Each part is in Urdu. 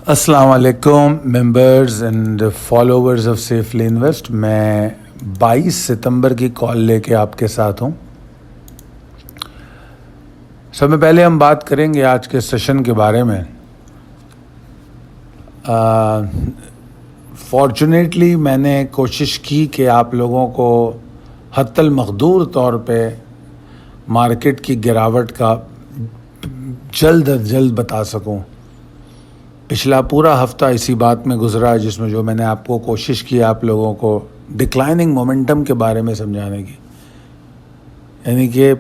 السلام علیکم members and followers of safely invest. میں 22 ستمبر کی کال لے کے آپ کے ساتھ ہوں. سب میں پہلے ہم بات کریں گے آج کے سیشن کے بارے میں. فارچونیٹلی میں نے کوشش کی کہ آپ لوگوں کو حتی المقدور طور پہ مارکیٹ کی گراوٹ کا جلد از جلد بتا سکوں. پچھلا پورا ہفتہ اسی بات میں گزرا جس میں جو میں نے آپ کو کوشش کی آپ لوگوں کو ڈکلائننگ مومنٹم کے بارے میں سمجھانے کی. یعنی کہ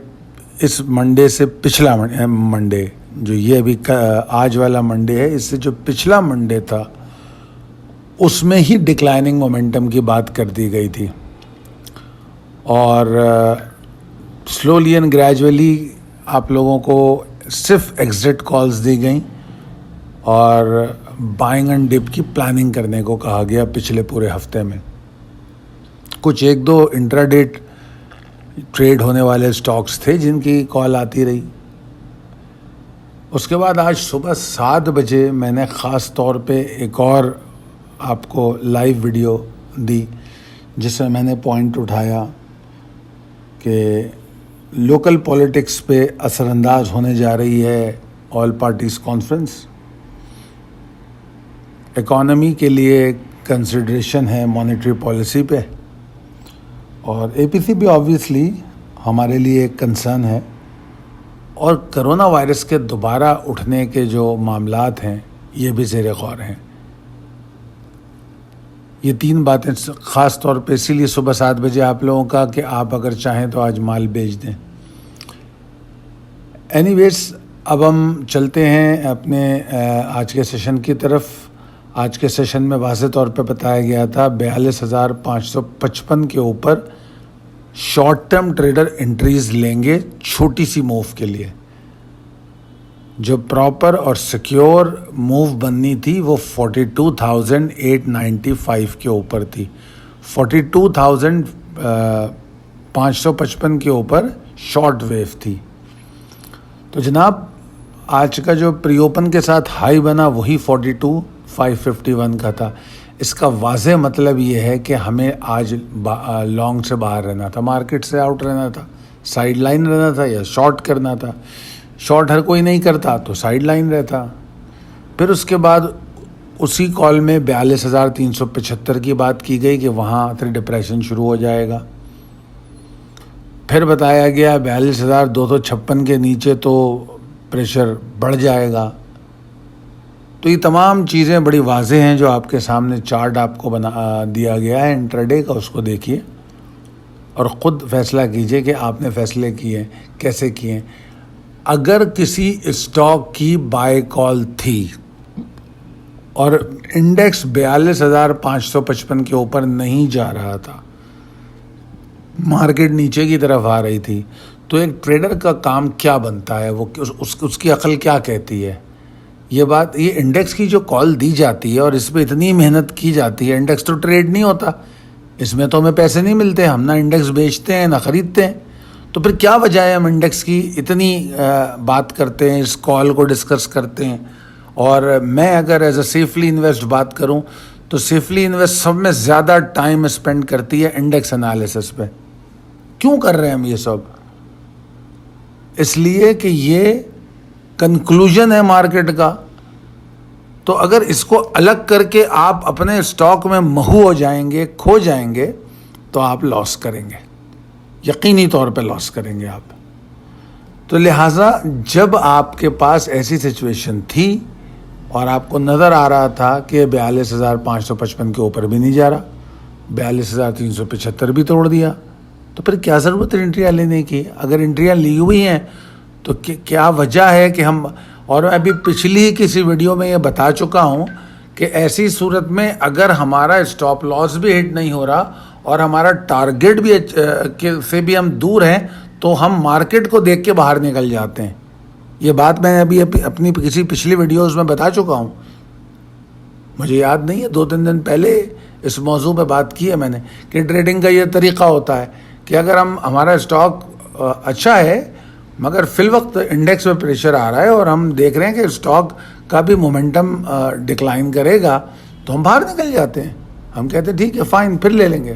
اس منڈے سے پچھلا منڈے جو یہ ابھی آج والا منڈے ہے، اس سے جو پچھلا منڈے تھا اس میں ہی ڈکلائننگ مومنٹم کی بات کر دی گئی تھی. اور سلولی اینڈ گریجولی آپ لوگوں کو صرف ایگزٹ کالز دی گئیں اور بائنگ اینڈ ڈپ کی پلاننگ کرنے کو کہا گیا. پچھلے پورے ہفتے میں کچھ ایک دو انٹراڈے ٹریڈ ہونے والے سٹاکس تھے جن کی کال آتی رہی. اس کے بعد آج صبح 7 بجے میں نے خاص طور پہ ایک اور آپ کو لائیو ویڈیو دی جس میں نے پوائنٹ اٹھایا کہ لوکل پولیٹکس پہ اثر انداز ہونے جا رہی ہے آل پارٹیز کانفرنس. اکانومی کے لیے کنسیڈریشن ہے مانیٹری پالیسی پہ، اور اے پی سی بھی آبویسلی ہمارے لیے ایک کنسرن ہے. اور کرونا وائرس کے دوبارہ اٹھنے کے جو معاملات ہیں یہ بھی زیر غور ہیں. یہ 3 باتیں خاص طور پہ اسی لیے صبح 7 بجے آپ لوگوں کا کہ آپ اگر چاہیں تو آج مال بیچ دیں. اینی ویز اب ہم چلتے ہیں اپنے آج کے سیشن کی طرف. آج کے سیشن میں واضح طور پہ بتایا گیا تھا 42,555 کے اوپر شارٹ ٹرم ٹریڈر انٹریز لیں گے چھوٹی سی موو کے لیے. جو پراپر اور سیکیور موو بننی تھی وہ 42,895 کے اوپر تھی. 42,555 کے اوپر شارٹ ویو تھی. تو جناب آج کا جو پری اوپن کے ساتھ ہائی بنا وہی 42,551 کا تھا. اس کا واضح مطلب یہ ہے کہ ہمیں آج لانگ سے باہر رہنا تھا، مارکیٹ سے آؤٹ رہنا تھا، سائیڈ لائن رہنا تھا یا شارٹ کرنا تھا. شارٹ ہر کوئی نہیں کرتا تو سائیڈ لائن رہتا. پھر اس کے بعد اسی کال میں 42,375 کی بات کی گئی کہ وہاں پھر ڈپریشن شروع ہو جائے گا. پھر بتایا گیا 42,256 کے نیچے تو پریشر بڑھ جائے گا. تو یہ تمام چیزیں بڑی واضح ہیں جو آپ کے سامنے چارٹ آپ کو بنا دیا گیا ہے انٹراڈے کا. اس کو دیکھیے اور خود فیصلہ کیجئے کہ آپ نے فیصلے کیے کیسے کیے. اگر کسی اسٹاک کی بائی کال تھی اور انڈیکس 42,555 کے اوپر نہیں جا رہا تھا، مارکیٹ نیچے کی طرف آ رہی تھی، تو ایک ٹریڈر کا کام کیا بنتا ہے؟ وہ اس کی عقل کیا کہتی ہے؟ یہ انڈیکس کی جو کال دی جاتی ہے اور اس پہ اتنی محنت کی جاتی ہے، انڈیکس تو ٹریڈ نہیں ہوتا، اس میں تو ہمیں پیسے نہیں ملتے، ہم نہ انڈیکس بیچتے ہیں نہ خریدتے ہیں. تو پھر کیا وجہ ہے ہم انڈیکس کی اتنی بات کرتے ہیں، اس کال کو ڈسکس کرتے ہیں؟ اور میں اگر ایز اے سیفلی انویسٹ بات کروں تو سیفلی انویسٹ سب میں زیادہ ٹائم اسپینڈ کرتی ہے انڈیکس انالیسس پہ. کیوں کر رہے ہیں ہم یہ سب؟ اس لیے کہ یہ کنکلوژن ہے مارکیٹ کا. تو اگر اس کو الگ کر کے آپ اپنے اسٹاک میں محو ہو جائیں گے، کھو جائیں گے، تو آپ لاس کریں گے، یقینی طور پہ لاس کریں گے آپ. تو لہٰذا جب آپ کے پاس ایسی سچویشن تھی اور آپ کو نظر آ رہا تھا کہ 42,555 کے اوپر بھی نہیں جا رہا، 42,375 بھی توڑ دیا، تو پھر کیا ضرورت ہے انٹریاں لینے کی؟ اگر انٹریاں لی ہوئی ہیں تو کیا وجہ ہے کہ ہم، اور میں ابھی پچھلی کسی ویڈیو میں یہ بتا چکا ہوں کہ ایسی صورت میں اگر ہمارا اسٹاپ لاس بھی ہٹ نہیں ہو رہا اور ہمارا ٹارگیٹ بھی سے بھی ہم دور ہیں تو ہم مارکیٹ کو دیکھ کے باہر نکل جاتے ہیں. یہ بات میں نے ابھی اپنی کسی پچھلی ویڈیوز میں بتا چکا ہوں. مجھے یاد نہیں ہے 2-3 دن پہلے اس موضوع پہ بات کی ہے میں نے کہ ٹریڈنگ کا یہ طریقہ ہوتا ہے کہ اگر ہمارا اسٹاک اچھا ہے مگر فی الوقت انڈیکس میں پریشر آ رہا ہے اور ہم دیکھ رہے ہیں کہ اسٹاک کا بھی مومنٹم ڈکلائن کرے گا تو ہم باہر نکل جاتے ہیں. ہم کہتے ہیں ٹھیک ہے فائن, پھر لے لیں گے.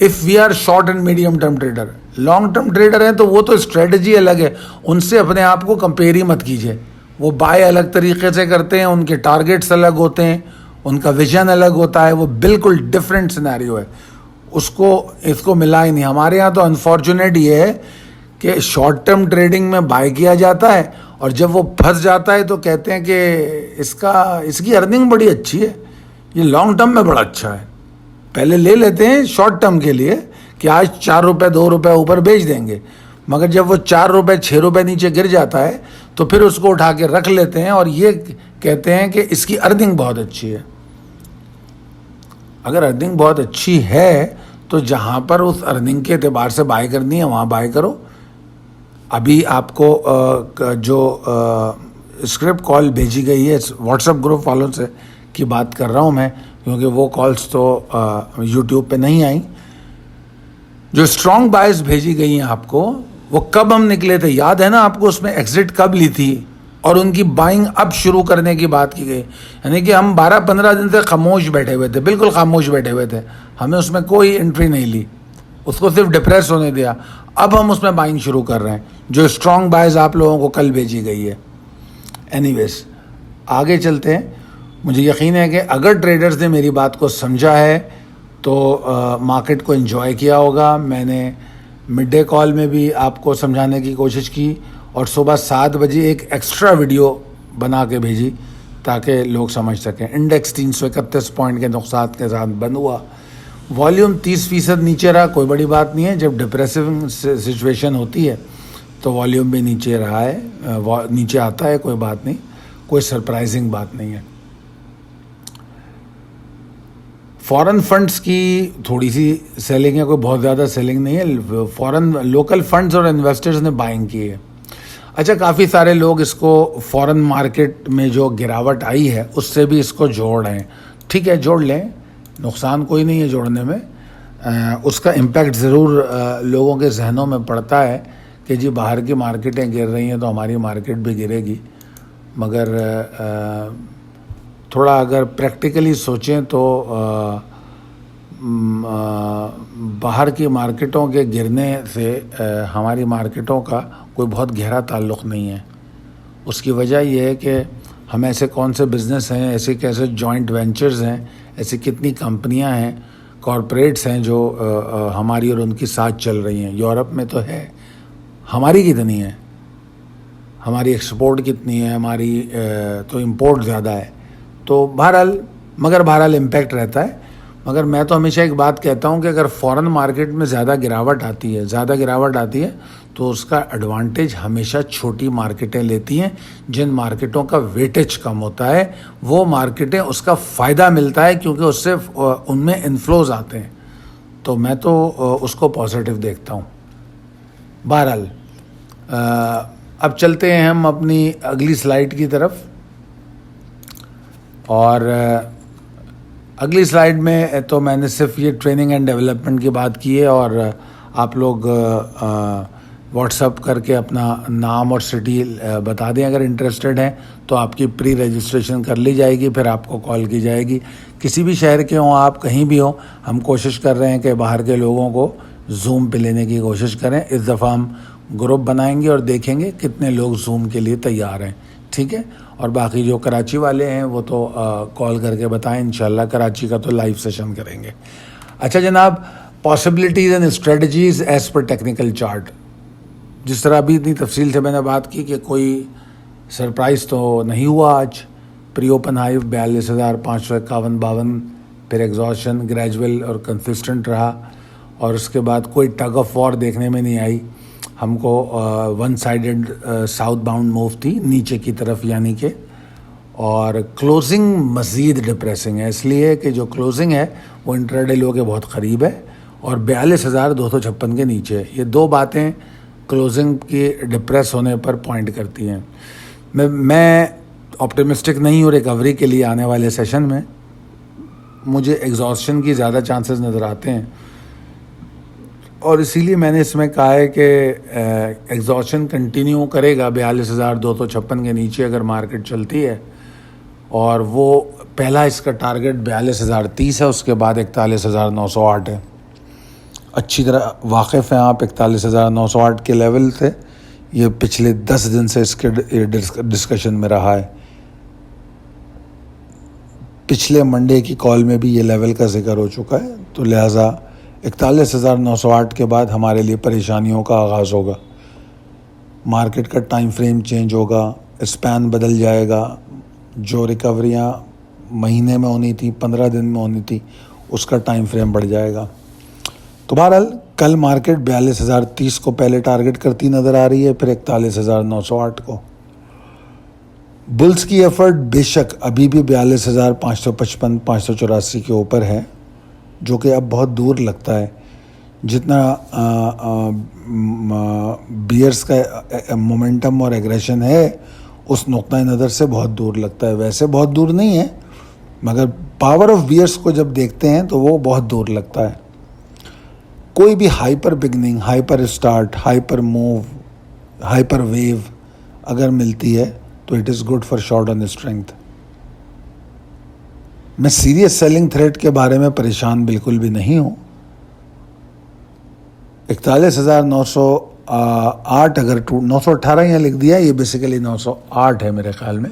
If we are short and medium term trader, long term trader ہیں تو وہ تو اسٹریٹجی الگ ہے, ان سے اپنے آپ کو کمپیئر ہی مت کیجیے. وہ بائی الگ طریقے سے کرتے ہیں, ان کے ٹارگیٹس الگ ہوتے ہیں, ان کا ویژن الگ ہوتا ہے, وہ بالکل ڈفرینٹ سینیریو ہے. اس کو ملا ہی نہیں. ہمارے یہاں تو انفارچونیٹ یہ ہے کہ شارٹ ٹرم ٹریڈنگ میں بائی کیا جاتا ہے, اور جب وہ پھنس جاتا ہے تو کہتے ہیں کہ اس کی ارننگ بڑی اچھی ہے, یہ لانگ ٹرم میں بڑا اچھا ہے. پہلے لے لیتے ہیں شارٹ ٹرم کے لیے کہ آج 4 روپے 2 روپے اوپر بیچ دیں گے, مگر جب وہ 4 روپے 6 روپے نیچے گر جاتا ہے تو پھر اس کو اٹھا کے رکھ لیتے ہیں اور یہ کہتے ہیں کہ اس کی ارننگ بہت اچھی ہے. اگر ارننگ بہت اچھی ہے تو جہاں پر اس ارننگ کے اعتبار سے بائی کرنی ہے وہاں بائی کرو. ابھی آپ کو جو اسکرپٹ کال بھیجی گئی ہے واٹس ایپ گروپ والوں سے کی بات کر رہا ہوں میں, کیونکہ وہ کالز تو یوٹیوب پہ نہیں آئیں. جو اسٹرانگ بائز بھیجی گئی ہیں آپ کو, وہ کب ہم نکلے تھے یاد ہے نا آپ کو, اس میں ایگزٹ کب لی تھی, اور ان کی بائنگ اب شروع کرنے کی بات کی گئی. یعنی کہ ہم 12-15 دن سے خاموش بیٹھے ہوئے تھے, بالکل خاموش بیٹھے ہوئے تھے, ہمیں اس میں کوئی انٹری نہیں لی, اس کو صرف ڈپریس ہونے دیا. اب ہم اس میں بائنگ شروع کر رہے ہیں, جو اسٹرانگ بائز آپ لوگوں کو کل بھیجی گئی ہے. اینی ویز آگے چلتے ہیں. مجھے یقین ہے کہ اگر ٹریڈرز نے میری بات کو سمجھا ہے تو مارکیٹ کو انجوائے کیا ہوگا. میں نے مڈ ڈے کال میں بھی آپ کو سمجھانے کی کوشش کی, اور صبح 7 بجے ایک ایکسٹرا ویڈیو بنا کے بھیجی تاکہ لوگ سمجھ سکیں. انڈیکس 331 پوائنٹ کے نقصان کے ساتھ بند ہوا. والیوم 30% نیچے رہا, کوئی بڑی بات نہیں ہے. جب ڈپریسو سچویشن ہوتی ہے تو والیوم بھی نیچے رہا ہے, نیچے آتا ہے, کوئی بات نہیں, کوئی سرپرائزنگ بات نہیں ہے. فورن فنڈز کی تھوڑی سی سیلنگ ہے, کوئی بہت زیادہ سیلنگ نہیں ہے. فورن لوکل فنڈز اور انویسٹرز نے بائنگ کی ہے. اچھا, کافی سارے لوگ اس کو فورن مارکیٹ میں جو گراوٹ آئی ہے اس سے بھی اس کو جوڑ رہے ہیں. ٹھیک ہے, جوڑ لیں, نقصان کوئی نہیں ہے جوڑنے میں. اس کا امپیکٹ ضرور لوگوں کے ذہنوں میں پڑتا ہے کہ جی باہر کی مارکیٹیں گر رہی ہیں تو ہماری مارکیٹ بھی گرے گی. مگر تھوڑا اگر پریکٹیکلی سوچیں تو باہر کی مارکیٹوں کے گرنے سے ہماری مارکیٹوں کا کوئی بہت گہرا تعلق نہیں ہے. اس کی وجہ یہ ہے کہ ہم ایسے کون سے بزنس ہیں, ایسے کیسے جوائنٹ وینچرز ہیں, ایسی کتنی کمپنیاں ہیں, کارپوریٹس ہیں جو ہماری اور ان کی ساتھ چل رہی ہیں. یورپ میں تو ہے, ہماری کتنی ہے, ہماری ایکسپورٹ کتنی ہے, ہماری تو امپورٹ زیادہ ہے. تو بہرحال امپیکٹ رہتا ہے. مگر میں تو ہمیشہ ایک بات کہتا ہوں کہ اگر فورن مارکیٹ میں زیادہ گراوٹ آتی ہے تو اس کا ایڈوانٹیج ہمیشہ چھوٹی مارکیٹیں لیتی ہیں, جن مارکیٹوں کا ویٹیج کم ہوتا ہے. وہ مارکیٹیں اس کا فائدہ ملتا ہے کیونکہ اس سے ان میں انفلوز آتے ہیں. تو میں تو اس کو پازیٹیو دیکھتا ہوں. بہرحال اب چلتے ہیں ہم اپنی اگلی سلائیڈ کی طرف. اور اگلی سلائیڈ میں تو میں نے صرف یہ ٹریننگ اینڈ ڈیولپمنٹ کی بات کی ہے, اور آپ لوگ واٹس ایپ کر کے اپنا نام اور سٹی بتا دیں اگر انٹرسٹڈ ہیں تو آپ کی پری رجسٹریشن کر لی جائے گی, پھر آپ کو کال کی جائے گی. کسی بھی شہر کے ہوں آپ, کہیں بھی ہوں, ہم کوشش کر رہے ہیں کہ باہر کے لوگوں کو زوم پہ لینے کی کوشش کریں. اس دفعہ ہم گروپ بنائیں گے اور دیکھیں گے کتنے لوگ زوم کے لیے تیار ہیں. ٹھیک ہے, اور باقی جو کراچی والے ہیں وہ تو کال کر کے بتائیں. انشاءاللہ کراچی کا تو لائیو سیشن کریں گے. اچھا جناب, possibilities and strategies as per technical chart. جس طرح ابھی اتنی تفصیل سے میں نے بات کی کہ کوئی سرپرائز تو نہیں ہوا آج. پری اوپن ہائی 42,551-52, پھر ایگزاشن گریجول اور کنسسٹنٹ رہا, اور اس کے بعد کوئی ٹگ آف وار دیکھنے میں نہیں آئی. ہم کو one sided south bound move تھی نیچے کی طرف, یعنی کہ, اور کلوزنگ مزید ڈپریسنگ ہے, اس لیے کہ جو کلوزنگ ہے وہ انٹراڈے لو کے بہت قریب ہے اور 42,256 کے نیچے ہے. یہ دو باتیں کلوزنگ کی ڈپریس ہونے پر پوائنٹ کرتی ہیں. میں آپٹیمسٹک نہیں ہوں ریکوری کے لیے. آنے والے سیشن میں مجھے ایگزاسشن کی زیادہ چانسز نظر آتے ہیں. اور اسی لیے میں نے اس میں کہا ہے کہ ایگزاشن کنٹینیو کرے گا 42,256 کے نیچے اگر مارکیٹ چلتی ہے, اور وہ پہلا اس کا ٹارگٹ 42,030 ہے, اس کے بعد 41,908 ہے. اچھی طرح واقف ہیں آپ 41,908 کے لیول سے, یہ پچھلے 10 دن سے اس کے ڈسکشن میں رہا ہے. پچھلے منڈے کی کال میں بھی یہ لیول کا ذکر ہو چکا ہے, تو لہٰذا 41,908 کے بعد ہمارے لیے پریشانیوں کا آغاز ہوگا. مارکیٹ کا ٹائم فریم چینج ہوگا, اسپین بدل جائے گا, جو ریکوریاں مہینے میں ہونی تھی 15 دن میں ہونی تھی اس کا ٹائم فریم بڑھ جائے گا. تو بہرحال کل مارکیٹ 42,030 کو پہلے ٹارگٹ کرتی نظر آ رہی ہے, پھر 41,908 کو. بلز کی ایفرٹ بے شک ابھی بھی 42,555 584 کے اوپر ہے, جو کہ اب بہت دور لگتا ہے. جتنا بیئرز کا مومنٹم اور ایگریشن ہے اس نقطۂ نظر سے بہت دور لگتا ہے. ویسے بہت دور نہیں ہے, مگر پاور آف بیئرز کو جب دیکھتے ہیں تو وہ بہت دور لگتا ہے. کوئی بھی hyper beginning, hyper start, hyper move, hyper wave اگر ملتی ہے تو it is good for short on strength. میں سیریس سیلنگ تھریٹ کے بارے میں پریشان بالکل بھی نہیں ہوں. 41,908 اگر 918 یہاں لکھ دیا, یہ بیسیکلی 908 ہے میرے خیال میں,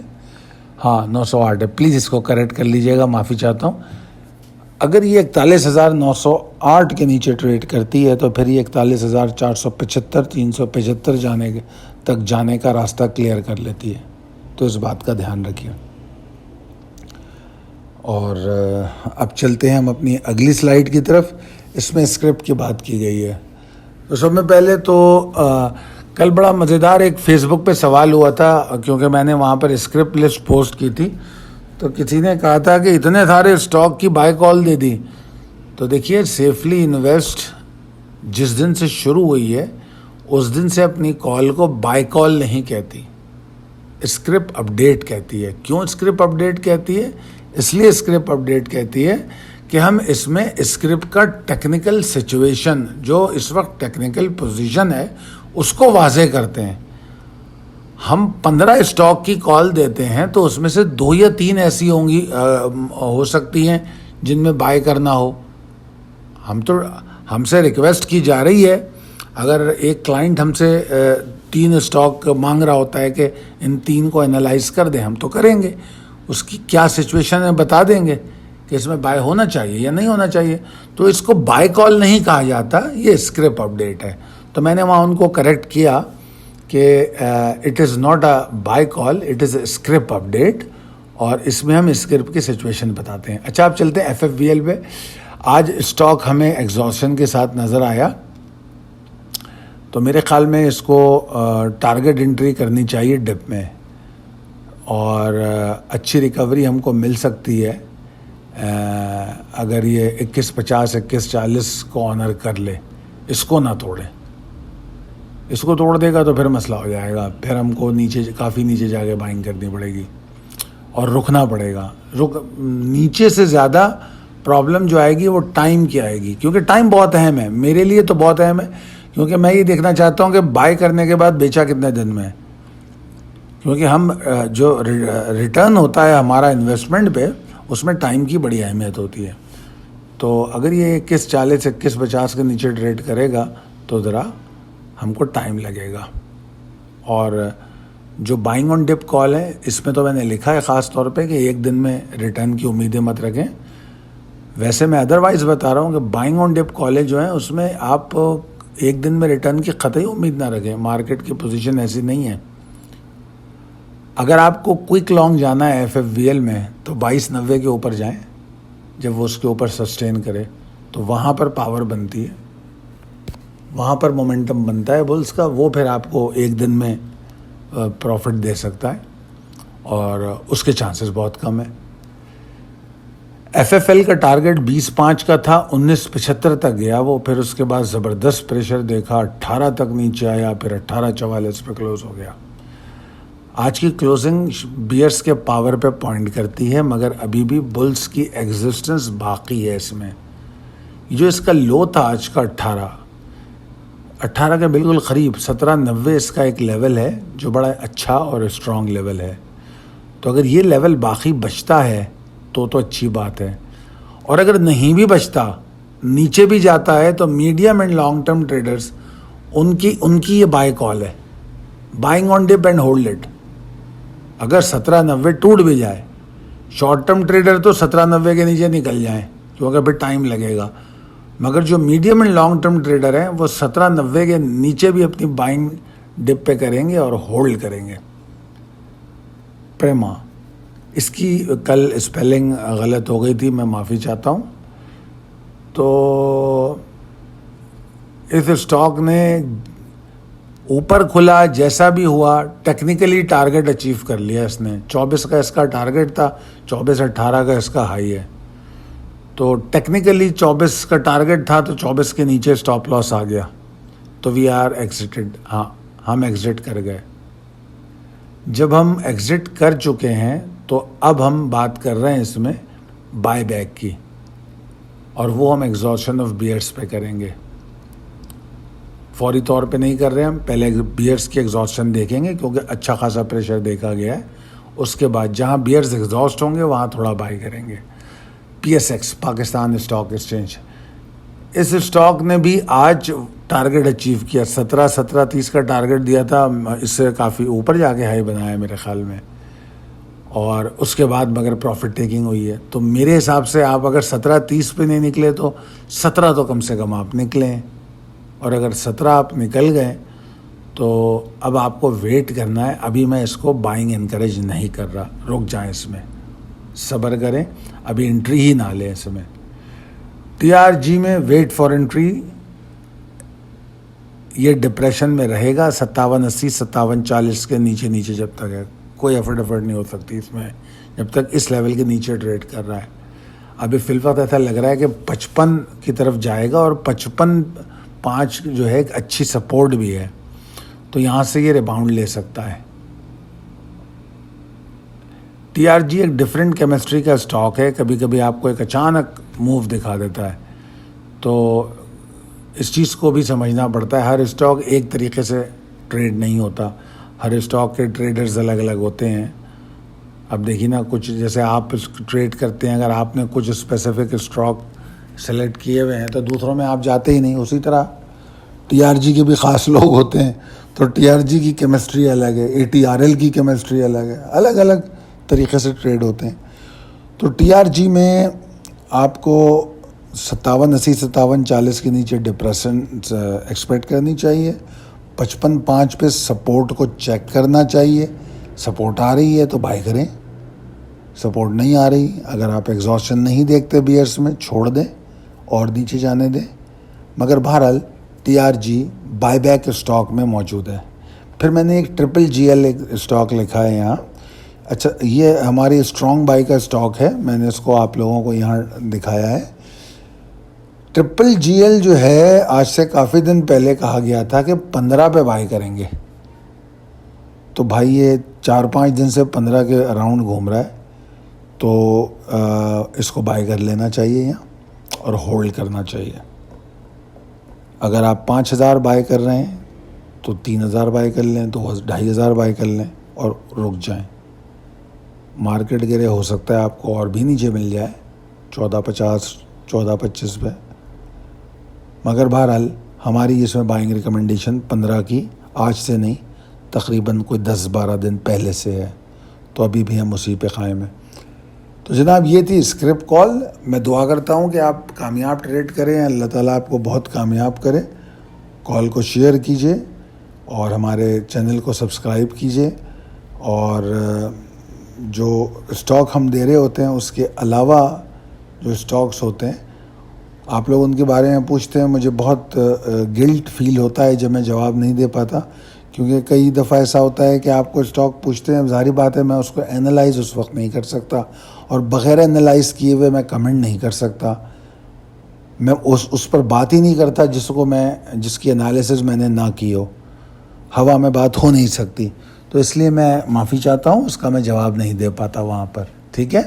ہاں 908 ہے. پلیز اس کو کریکٹ کر لیجئے گا, معافی چاہتا ہوں. اگر یہ 41,908 کے نیچے ٹریڈ کرتی ہے تو پھر یہ 41,475 375 تک جانے کا راستہ کلیئر کر لیتی ہے. تو اس بات کا دھیان رکھیے. اور اب چلتے ہیں ہم اپنی اگلی سلائیڈ کی طرف. اس میں اسکرپٹ کی بات کی گئی ہے. تو سب میں پہلے تو کل بڑا مزیدار ایک فیس بک پہ سوال ہوا تھا, کیونکہ میں نے وہاں پر اسکرپٹ لسٹ پوسٹ کی تھی, تو کسی نے کہا تھا کہ اتنے سارے اسٹاک کی بائی کال دے دی. تو دیکھیے, سیفلی انویسٹ جس دن سے شروع ہوئی ہے اس دن سے اپنی کال کو بائی کال نہیں کہتی, اسکرپٹ اپڈیٹ کہتی ہے. کیوں اسکرپٹ اپڈیٹ کہتی ہے؟ اس لیے اسکرپٹ اپڈیٹ کہتی ہے کہ ہم اس میں اسکرپٹ کا ٹیکنیکل سچویشن, جو اس وقت ٹیکنیکل پوزیشن ہے, اس کو واضح کرتے ہیں. ہم 15 اسٹاک کی کال دیتے ہیں تو اس میں سے 2 یا 3 ایسی ہوں گی, ہو سکتی ہیں جن میں بائی کرنا ہو. ہم سے ریکویسٹ کی جا رہی ہے, اگر ایک کلائنٹ ہم سے 3 اسٹاک مانگ رہا ہوتا ہے کہ ان 3 کو انالائز کر دیں, ہم تو کریں گے. اس کی کیا سچویشن ہے بتا دیں گے کہ اس میں بائی ہونا چاہیے یا نہیں ہونا چاہیے. تو اس کو بائی کال نہیں کہا جاتا, یہ اسکرپٹ اپڈیٹ ہے. تو میں نے وہاں ان کو کریکٹ کیا کہ it is not a by call, it is a script update, اور اس میں ہم اسکرپٹ کی سچویشن بتاتے ہیں. اچھا, اب چلتے ہیں FFVL پہ. آج اسٹاک ہمیں ایگزاسشن کے ساتھ نظر آیا, تو میرے خیال میں اس کو ٹارگٹ انٹری کرنی چاہیے ڈپ میں, اور اچھی ریکوری ہم کو مل سکتی ہے اگر یہ 2150 2140 کو آنر کر لے. اس کو نہ توڑے, اس کو توڑ دے گا تو پھر مسئلہ ہو جائے گا. پھر ہم کو کافی نیچے جا کے بائنگ کرنی پڑے گی اور رکنا پڑے گا. نیچے سے زیادہ پرابلم جو آئے گی وہ ٹائم کی آئے گی, کیونکہ ٹائم بہت اہم ہے. میرے لیے تو بہت اہم ہے, کیونکہ میں یہ دیکھنا چاہتا ہوں کہ بائی کرنے کے بعد بیچا کتنے دن میں, کیونکہ ہم جو ریٹرن ہوتا ہے ہمارا انویسٹمنٹ پہ, اس میں ٹائم کی بڑی اہمیت ہوتی ہے. تو اگر یہ 2140 2150 کے نیچے ٹریڈ کرے گا تو ذرا ہم کو ٹائم لگے گا. اور جو بائنگ آن ڈپ کال ہے, اس میں تو میں نے لکھا ہے خاص طور پہ کہ 1 دن میں ریٹرن کی امیدیں مت رکھیں. ویسے میں ادروائز بتا رہا ہوں کہ بائنگ آن ڈپ کالیں جو ہیں اس میں آپ 1 دن میں ریٹرن کی قطعی امید نہ رکھیں. مارکیٹ کی پوزیشن ایسی نہیں ہے. اگر آپ کو کوئک لانگ جانا ہے FFVL میں تو 2290 کے اوپر جائیں, جب وہ اس کے اوپر سسٹین کرے تو وہاں پر پاور بنتی ہے, وہاں پر مومنٹم بنتا ہے بلز کا. وہ پھر آپ کو 1 دن میں پروفٹ دے سکتا ہے, اور اس کے چانسز بہت کم ہیں. FFL کا ٹارگٹ 20.5 کا تھا, 19.75 تک گیا وہ, پھر اس کے بعد زبردست پریشر دیکھا, 18 تک نیچے آیا, پھر 18.44 پہ کلوز ہو گیا. آج کی کلوزنگ بیئرس کے پاور پہ پوائنٹ کرتی ہے, مگر ابھی بھی بلز کی ایگزسٹنس باقی ہے اس میں. جو اس کا لو تھا آج کا 18, 18 کے بالکل قریب 1790 اس کا ایک لیول ہے جو بڑا اچھا اور اسٹرانگ لیول ہے. تو اگر یہ لیول باقی بچتا ہے تو اچھی بات ہے. اور اگر نہیں بھی بچتا, نیچے بھی جاتا ہے, تو medium and long term traders ان کی یہ بائی کال ہے, buying on dip and hold it. اگر 1790 ٹوٹ بھی جائے, شارٹ ٹرم ٹریڈر تو 1790 کے نیچے نکل جائیں کیونکہ پھر ٹائم لگے گا, مگر جو medium and long term trader ہیں وہ 1790 کے نیچے بھی اپنی بائنگ ڈپ پہ کریں گے اور ہولڈ کریں گے. پریما, اس کی کل اسپیلنگ غلط ہو گئی تھی, میں معافی چاہتا ہوں. تو اس اسٹاک نے اوپر کھلا, جیسا بھی ہوا, ٹیکنیکلی ٹارگٹ اچیو کر لیا اس نے. 24 کا اس کا ٹارگٹ تھا, 24.18 کا اس کا ہائی ہے. تو ٹیکنیکلی 24 کا ٹارگٹ تھا تو 24 کے نیچے سٹاپ لاس آ گیا, تو وی آر ایگزٹڈ. ہاں, ہم ایگزٹ کر گئے. جب ہم ایگزٹ کر چکے ہیں تو اب ہم بات کر رہے ہیں اس میں بائی بیک کی, اور وہ ہم ایگزاسشن آف بیئرس پہ کریں گے. فوری طور پہ نہیں کر رہے ہم, پہلے بیئرس کی ایگزاسشن دیکھیں گے کیونکہ اچھا خاصا پریشر دیکھا گیا ہے. اس کے بعد جہاں بیئرس ایگزاسٹ ہوں گے وہاں تھوڑا بائی کریں گے. PSX, پاکستان اسٹاک ایکسچینج, اس اسٹاک نے بھی آج ٹارگٹ اچیو کیا. 1730 کا ٹارگٹ دیا تھا, اس سے کافی اوپر جا کے ہائی بنایا میرے خیال میں, اور اس کے بعد مگر پروفٹ ٹیکنگ ہوئی ہے. تو میرے حساب سے آپ اگر 1730 پہ نہیں نکلے تو 17 تو کم سے کم آپ نکلیں, اور اگر 17 آپ نکل گئے تو اب آپ کو ویٹ کرنا ہے. ابھی میں اس کو بائنگ انکریج نہیں کر رہا, رک جائیں, اس میں صبر کریں, ابھی انٹری ہی نہ لیں اس میں. TRG میں ویٹ فار انٹری, یہ ڈپریشن میں رہے گا 5780 5740 کے نیچے جب تک ہے. کوئی ایفرٹ نہیں ہو سکتی اس میں جب تک اس لیول کے نیچے ٹریڈ کر رہا ہے. ابھی فی الوقت ایسا لگ رہا ہے کہ 55 کی طرف جائے گا, اور 55.5 جو ہے ایک اچھی سپورٹ بھی ہے, تو یہاں سے یہ ریباؤنڈ لے سکتا ہے. TRG ایک ڈفرینٹ کیمسٹری کا اسٹاک ہے, کبھی کبھی آپ کو ایک اچانک موو دکھا دیتا ہے, تو اس چیز کو بھی سمجھنا پڑتا ہے. ہر اسٹاک ایک طریقے سے ٹریڈ نہیں ہوتا, ہر اسٹاک کے ٹریڈرز الگ الگ ہوتے ہیں. اب دیکھیے نا, کچھ جیسے آپ ٹریڈ کرتے ہیں, اگر آپ نے کچھ اسپیسیفک اسٹاک سلیکٹ کیے ہوئے ہیں تو دوسروں میں آپ جاتے ہی نہیں. اسی طرح TRG کے بھی خاص لوگ ہوتے ہیں, تو TRG کی کیمسٹری الگ ہے, ATRL کی کیمسٹری الگ ہے, الگ الگ طریقے سے ٹریڈ ہوتے ہیں. تو TRG میں آپ کو 5780 5740 کے نیچے ڈپریشن ایکسپیکٹ کرنی چاہیے. 55.5 پہ سپورٹ کو چیک کرنا چاہیے. سپورٹ آ رہی ہے تو بائی کریں, سپورٹ نہیں آ رہی, اگر آپ ایگزاسشن نہیں دیکھتے بیئرس میں, چھوڑ دیں اور نیچے جانے دیں. مگر بہرحال TRG بائی بیک اسٹاک میں موجود ہے. پھر میں نے ایک GGL ایک اسٹاک لکھا ہے یہاں. اچھا, یہ ہماری اسٹرانگ بائی کا اسٹاک ہے, میں نے اس کو آپ لوگوں کو یہاں دکھایا ہے. GGL جو ہے آج سے کافی دن پہلے کہا گیا تھا کہ 15 پہ بائی کریں گے, تو بھائی یہ 4-5 دن سے 15 کے اراؤنڈ گھوم رہا ہے, تو اس کو بائی کر لینا چاہیے یہاں اور ہولڈ کرنا چاہیے. اگر آپ 5000 بائی کر رہے ہیں تو 3000 بائی کر لیں, تو 2500 بائی کر لیں اور رک جائیں. مارکیٹ گرے ہو سکتا ہے آپ کو اور بھی نیچے مل جائے 1450 1425 پہ, مگر بہرحال ہماری اس میں بائنگ ریکمنڈیشن 15 کی آج سے نہیں, تقریباً کوئی 10-12 دن پہلے سے ہے, تو ابھی بھی ہم اسی پہ قائم ہیں. تو جناب یہ تھی اسکرپٹ کال. میں دعا کرتا ہوں کہ آپ کامیاب ٹریڈ کریں, اللہ تعالیٰ آپ کو بہت کامیاب کرے. کال کو شیئر کیجئے اور ہمارے چینل کو سبسکرائب کیجئے, اور جو اسٹاک ہم دے رہے ہوتے ہیں اس کے علاوہ جو اسٹاکس ہوتے ہیں آپ لوگ ان کے بارے میں پوچھتے ہیں, مجھے بہت گلٹ فیل ہوتا ہے جب میں جواب نہیں دے پاتا, کیونکہ کئی دفعہ ایسا ہوتا ہے کہ آپ کو اسٹاک پوچھتے ہیں, ظاہری بات ہے میں اس کو اینالائز اس وقت نہیں کر سکتا, اور بغیر اینالائز کیے ہوئے میں کمنٹ نہیں کر سکتا. میں اس پر بات ہی نہیں کرتا جس کی انالیسز میں نے نہ کی ہو. ہوا میں بات ہو نہیں سکتی, تو اس لیے میں معافی چاہتا ہوں, اس کا میں جواب نہیں دے پاتا وہاں پر. ٹھیک ہے,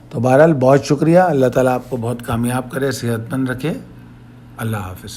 تو بہرحال بہت شکریہ. اللہ تعالیٰ آپ کو بہت کامیاب کرے, صحت مند رکھے. اللہ حافظ.